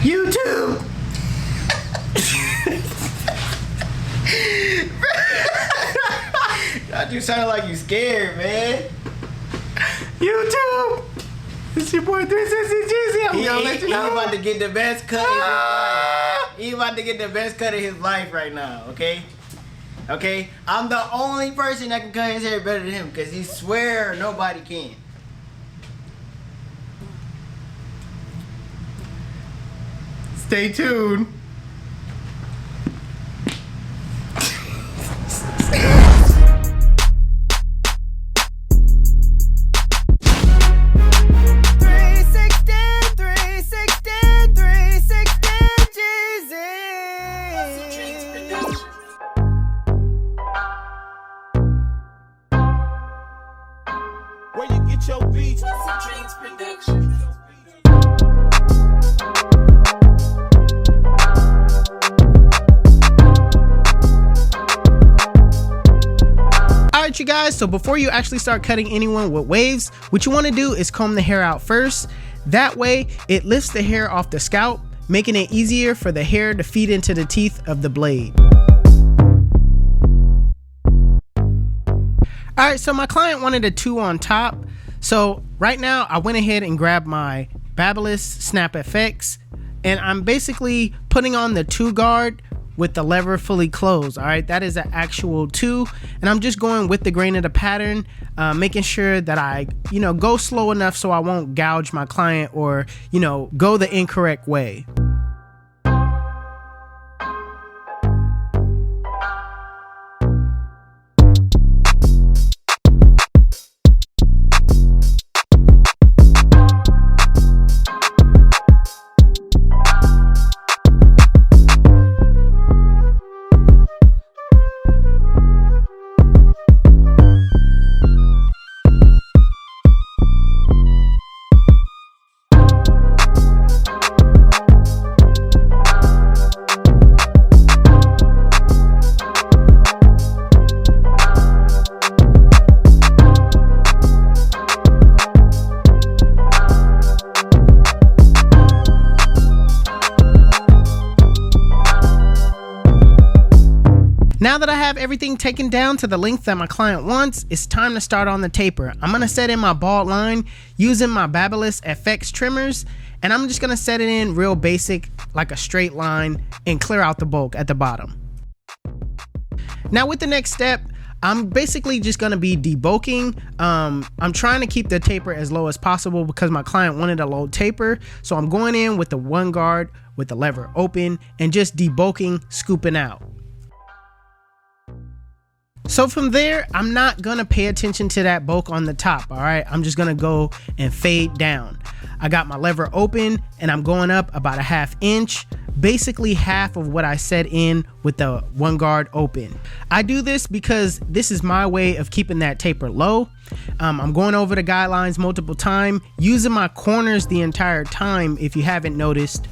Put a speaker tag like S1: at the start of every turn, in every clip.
S1: YouTube. You sounded like you scared, man.
S2: YouTube. It's your boy 360 Jeezy. I'm gonna let you know.
S1: He about to get the best cut of his life. He about to get the best cut of his life right now, okay? Okay? I'm the only person that can cut his hair better than him because he swear nobody can.
S2: Stay tuned.
S3: Where you get your beats? HustleDreamProduction.
S2: Alright you guys, so before you actually start cutting anyone with waves, what you want to do is comb the hair out first. That way it lifts the hair off the scalp, making it easier for the hair to feed into the teeth of the blade. Alright, so my client wanted a 2 on top, so right now I went ahead and grabbed my Babyliss Snap FX, and I'm basically putting on the 2 guard with the lever fully closed. Alright, that is an actual 2, and I'm just going with the grain of the pattern, making sure that I go slow enough so I won't gouge my client or go the incorrect way. Now that I have everything taken down to the length that my client wants, it's time to start on the taper. I'm going to set in my bald line using my Babyliss FX trimmers, and I'm just going to set it in real basic, like a straight line, and clear out the bulk at the bottom. Now with the next step, I'm basically just going to be debulking. I'm trying to keep the taper as low as possible because my client wanted a low taper, so I'm going in with the 1 guard with the lever open and just debulking, scooping out. So from there, I'm not gonna pay attention to that bulk on the top, all right? I'm just gonna go and fade down. I got my lever open and I'm going up about a 1/2 inch, basically half of what I set in with the 1 guard open. I do this because this is my way of keeping that taper low. I'm going over the guidelines multiple times, using my corners the entire time if you haven't noticed.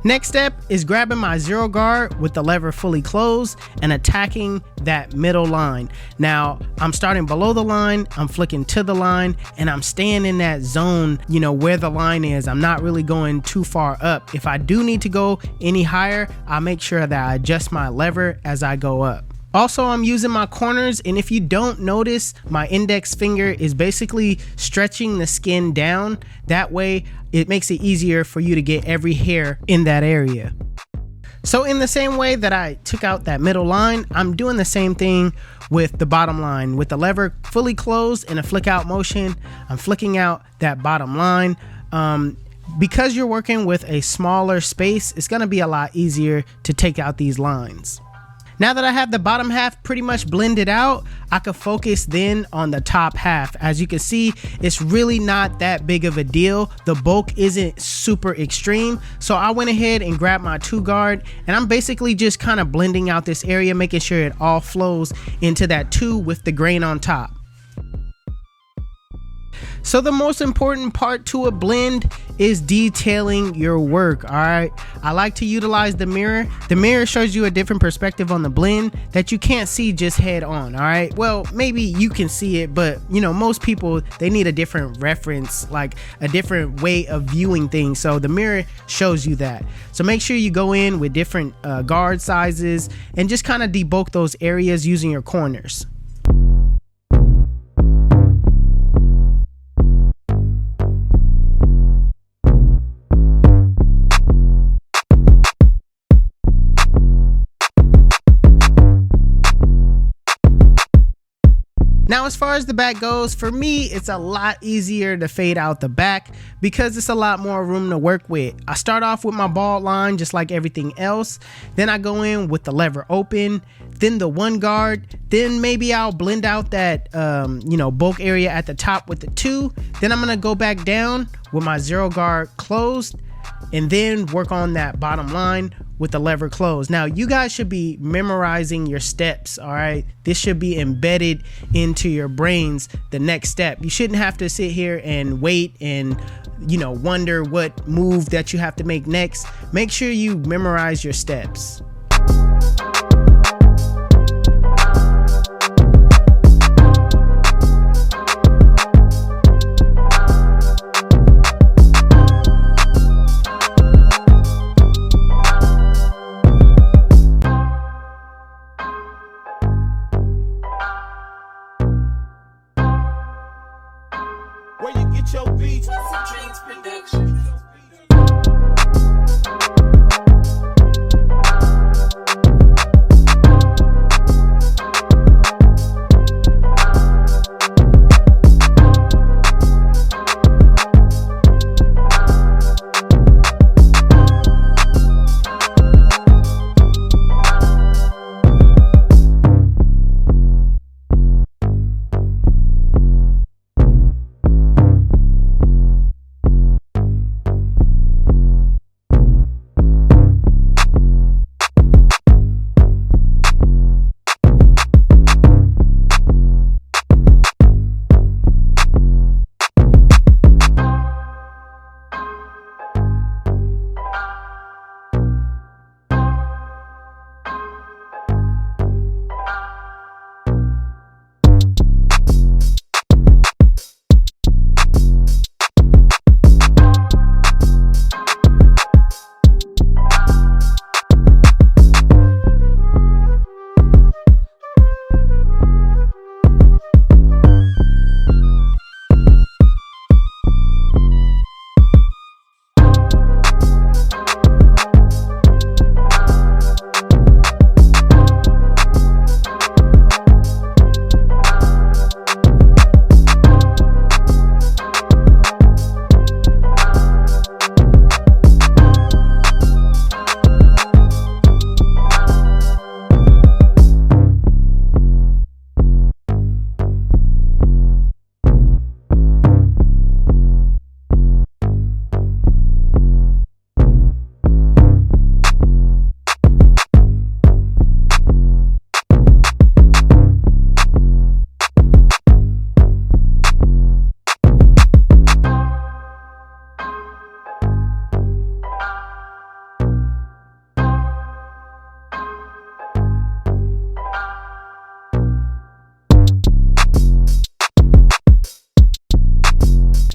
S2: Next step is grabbing my 0 guard with the lever fully closed and attacking that middle line. Now I'm starting below the line, I'm flicking to the line, and I'm staying in that zone, where the line is. I'm not really going too far up. If I do need to go any higher, I'll make sure that I adjust my lever as I go up. Also, I'm using my corners, and if you don't notice, my index finger is basically stretching the skin down. That way, it makes it easier for you to get every hair in that area. So in the same way that I took out that middle line, I'm doing the same thing with the bottom line. With the lever fully closed in a flick out motion, I'm flicking out that bottom line. Because you're working with a smaller space, it's gonna be a lot easier to take out these lines. Now that I have the bottom half pretty much blended out, I can focus then on the top half. As you can see, it's really not that big of a deal. The bulk isn't super extreme. So I went ahead and grabbed my 2 guard, and I'm basically just kind of blending out this area, making sure it all flows into that 2 with the grain on top. So the most important part to a blend is detailing your work. All right, I like to utilize the mirror. The mirror shows you a different perspective on the blend that you can't see just head on. All right, well, maybe you can see it, but you know, most people, they need a different reference, like a different way of viewing things. So the mirror shows you that. So make sure you go in with different guard sizes and just kind of debulk those areas using your corners. Now, as far as the back goes, for me, it's a lot easier to fade out the back because it's a lot more room to work with. I start off with my bald line just like everything else. Then I go in with the lever open, then the one guard. Then maybe I'll blend out that, bulk area at the top with the 2. Then I'm going to go back down with my 0 guard closed and then work on that bottom line with the lever closed. Now, you guys should be memorizing your steps, all right? This should be embedded into your brains, the next step. You shouldn't have to sit here and wait and, wonder what move that you have to make next. Make sure you memorize your steps.
S3: Where you get your beats? HustleDreamProduction.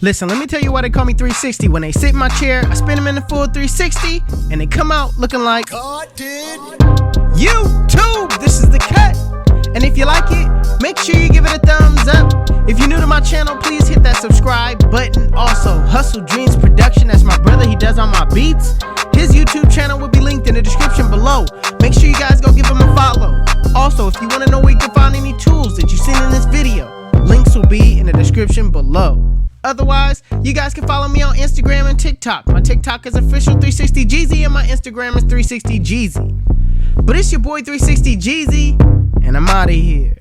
S2: Listen, let me tell you why they call me 360. When they sit in my chair, I spin them in the full 360, and they come out looking like YouTube. This is the cut. And if you like it, make sure you give it a thumbs up. If you're new to my channel, please hit that subscribe button. Also, Hustle Dreams Production, that's my brother. He does all my beats. His YouTube channel will be linked in the description below. Make sure you guys go give him a follow. Also, if you want to know where you can find any tools that you've seen in this video, links will be in the description below. Otherwise, you guys can follow me on Instagram and TikTok. My TikTok is official360Jeezy and my Instagram is 360Jeezy. But it's your boy 360Jeezy, and I'm out of here.